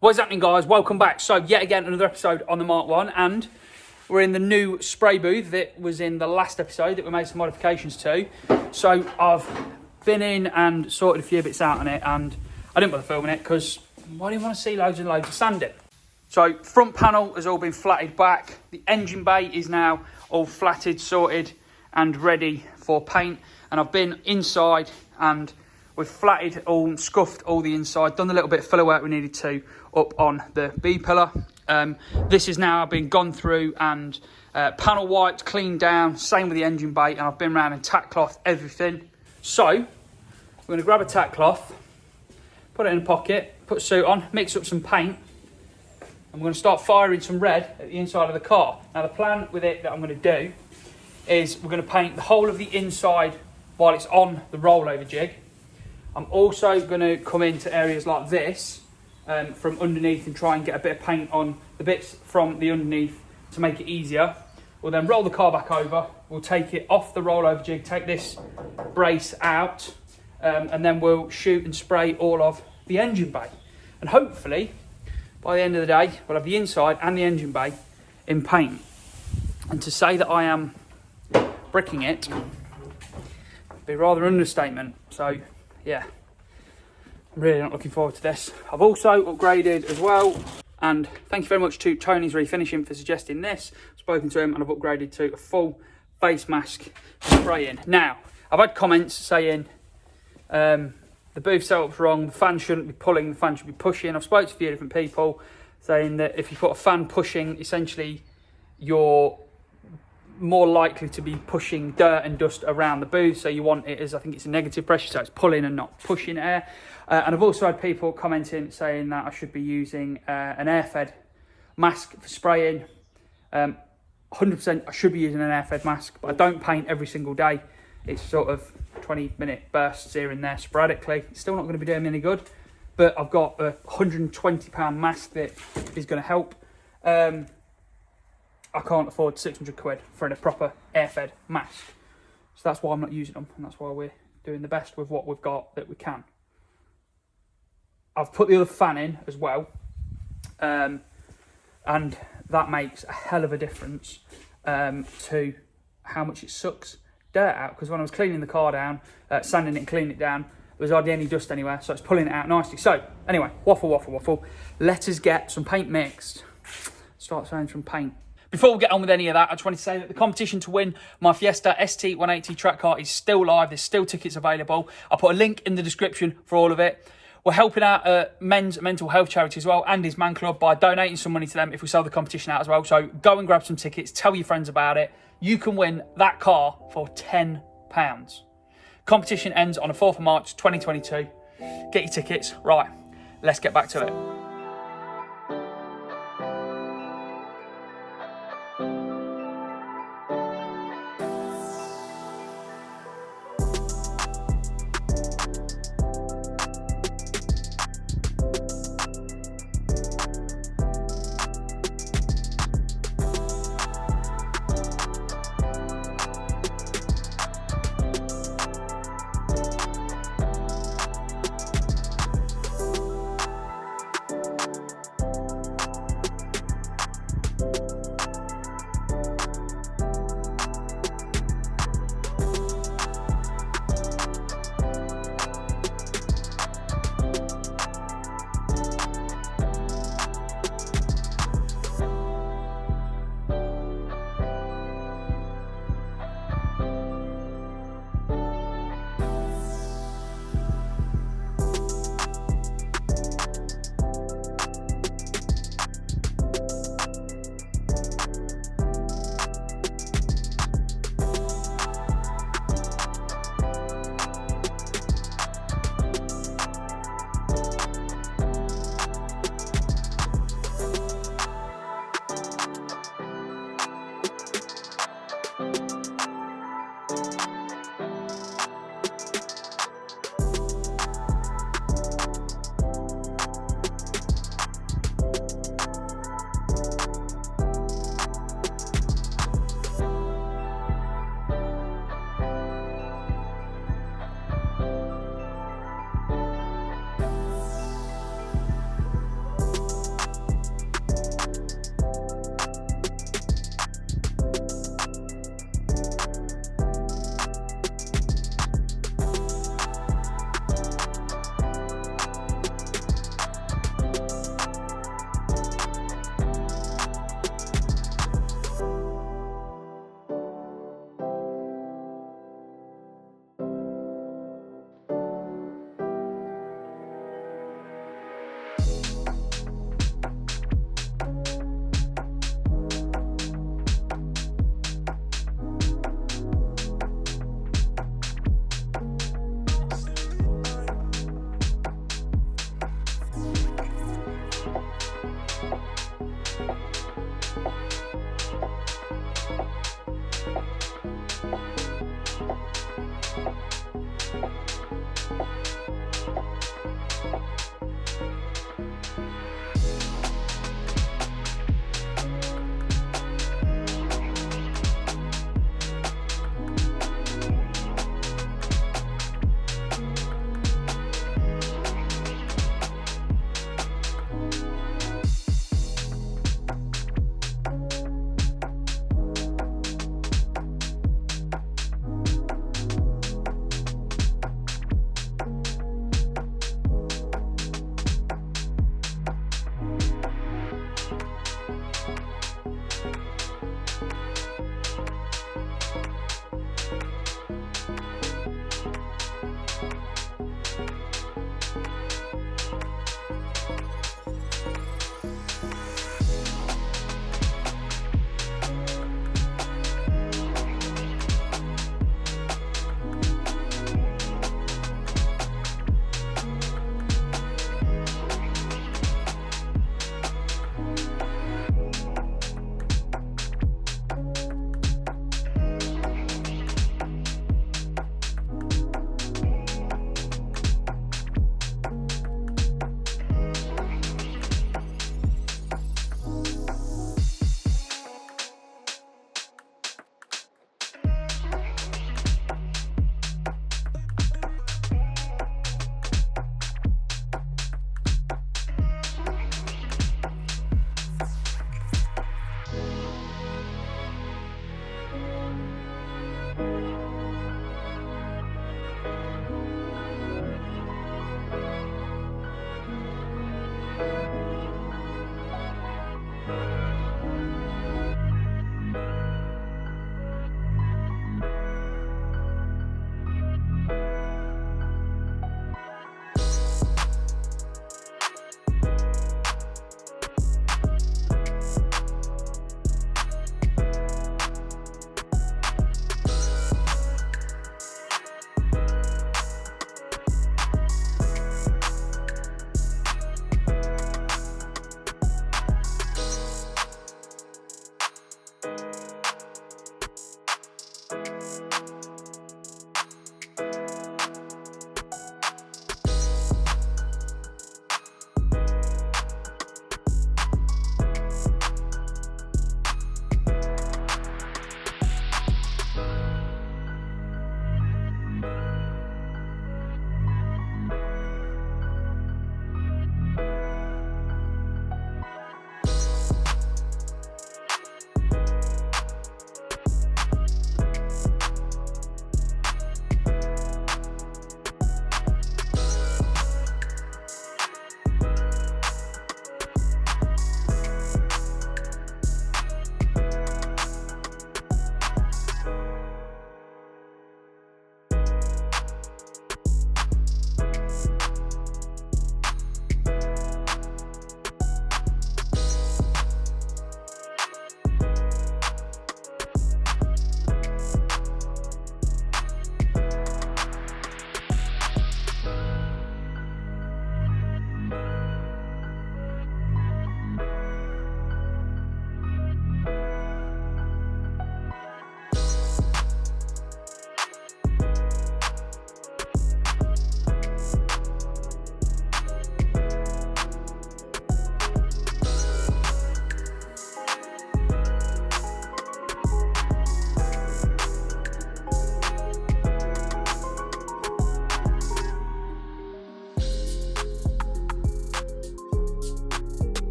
What's happening, guys? Welcome back. So yet again, another episode on the Mk1, and we're in the new spray booth that was in the last episode that we made some modifications to. So I've been in and sorted a few bits out on it, and I didn't bother filming it because I didn't want to see loads and loads of sanding. So front panel has all been flatted back. The engine bay is now all flatted, sorted and ready for paint. And I've been inside and we've flatted all and scuffed all the inside, done the little bit of filler work we needed to up on the B pillar. This is now been gone through and panel wiped, cleaned down, same with the engine bay, and I've been around and tack cloth everything. So we're going to grab a tack cloth, put it in a pocket, put a suit on, mix up some paint, and we're going to start firing some red at the inside of the car. Now the plan with it that I'm going to do is we're going to paint the whole of the inside while it's on the rollover jig. I'm also going to come into areas like this from underneath and try and get a bit of paint on the bits from the underneath to make it easier. We'll then roll the car back over, we'll take it off the rollover jig, take this brace out, and then we'll shoot and spray all of the engine bay. And hopefully, by the end of the day, we'll have the inside and the engine bay in paint. And to say that I am bricking it would be rather an understatement. So, yeah. I'm really not looking forward to this. I've also upgraded as well, and thank you very much to Tony's Refinishing for suggesting this. I've spoken to him and I've upgraded to a full face mask spraying. Now, I've had comments saying the booth setup's wrong, the fan shouldn't be pulling, the fan should be pushing. I've spoken to a few different people saying that if you put a fan pushing, essentially you're more likely to be pushing dirt and dust around the booth, so you want it as, I think it's a negative pressure, so it's pulling and not pushing air. And I've also had people commenting saying that I should be using an air-fed mask for spraying. 100% I should be using an air-fed mask, but I don't paint every single day. It's sort of 20-minute bursts here and there sporadically. It's still not going to be doing me any good, but I've got a £120 mask that is going to help. I can't afford £600 for a proper air-fed mask. So that's why I'm not using them, and that's why we're doing the best with what we've got that we can. I've put the other fan in as well, and that makes a hell of a difference to how much it sucks dirt out, because when I was cleaning the car down, sanding it and cleaning it down, there was hardly any dust anywhere, so it's pulling it out nicely. So anyway, waffle. Let us get some paint mixed. Start spraying some paint. Before we get on with any of that, I just wanted to say that the competition to win my Fiesta ST180 track car is still live. There's still tickets available. I'll put a link in the description for all of it. We're helping out men's mental health charity as well, and his man club, by donating some money to them if we sell the competition out as well. So go and grab some tickets, tell your friends about it. You can win that car for £10. Competition ends on the 4th of March 2022. Get your tickets. Right, let's get back to it.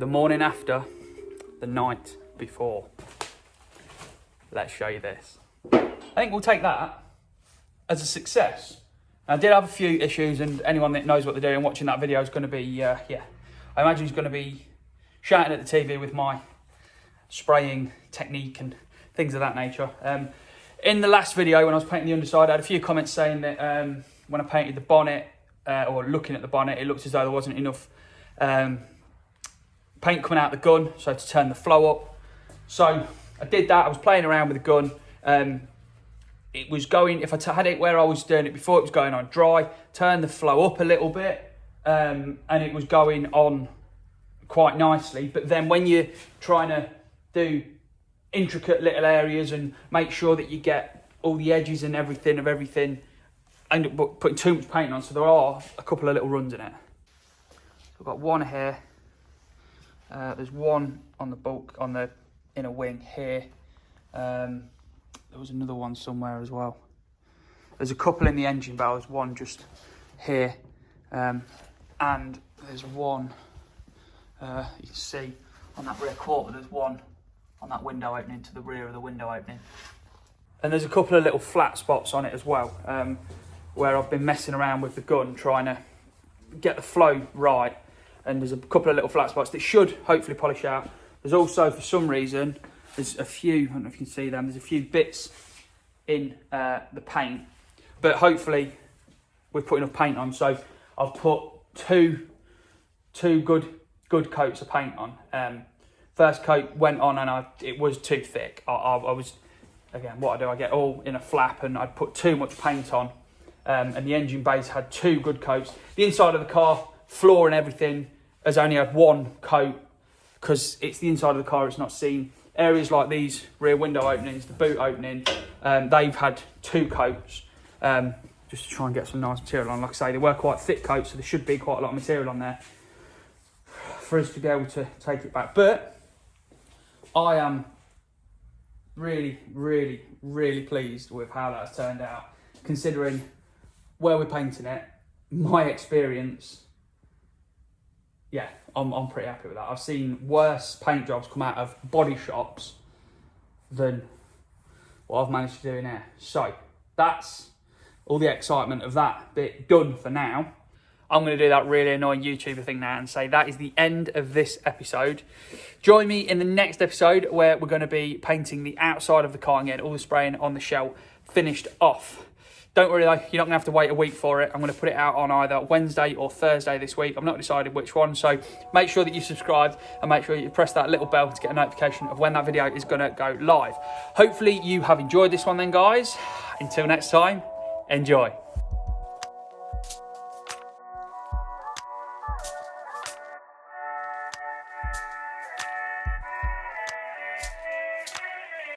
the morning after, the night before. Let's show you this. I think we'll take that as a success. I did have a few issues, and anyone that knows what they're doing watching that video is going to be, yeah, I imagine he's going to be shouting at the TV with my spraying technique and things of that nature. In the last video, when I was painting the underside, I had a few comments saying that when I painted the bonnet, or looking at the bonnet, it looked as though there wasn't enough paint coming out the gun, so to turn the flow up. So I did that. I was playing around with the gun. It was going, if I had it where I was doing it before, it was going on dry, turn the flow up a little bit, and it was going on quite nicely. But then when you're trying to do intricate little areas and make sure that you get all the edges and everything, I end up putting too much paint on, so there are a couple of little runs in it. So I've got one here, there's one on the bulk, on the inner wing here. There was another one somewhere as well. There's a couple in the engine bay, there's one just here, and there's one, you can see on that rear quarter, there's one on that window opening to the rear of the window opening. And there's a couple of little flat spots on it as well, where I've been messing around with the gun, trying to get the flow right. And there's a couple of little flat spots that should hopefully polish out. There's also, for some reason, there's a few, I don't know if you can see them, there's a few bits in the paint, but hopefully we've put enough paint on. So I've put two good coats of paint on. First coat went on and it was too thick. I was, again, what I do, I get all in a flap and I'd put too much paint on. And the engine base had two good coats. The inside of the car, floor and everything, has only had one coat because it's the inside of the car, it's not seen. Areas like these rear window openings, the boot opening, they've had two coats, just to try and get some nice material on. Like I say, they were quite thick coats, so there should be quite a lot of material on there for us to be able to take it back. But I am really, really, really pleased with how that's turned out, considering where we're painting it, my experience. Yeah, I'm pretty happy with that. I've seen worse paint jobs come out of body shops than what I've managed to do in here. So that's all the excitement of that bit done for now. I'm going to do that really annoying YouTuber thing now and say that is the end of this episode. Join me in the next episode where we're going to be painting the outside of the car and getting all the spraying on the shell finished off. Don't worry though, you're not going to have to wait a week for it. I'm going to put it out on either Wednesday or Thursday this week. I've not decided which one, so make sure that you subscribe and make sure you press that little bell to get a notification of when that video is going to go live. Hopefully you have enjoyed this one then, guys. Until next time, enjoy.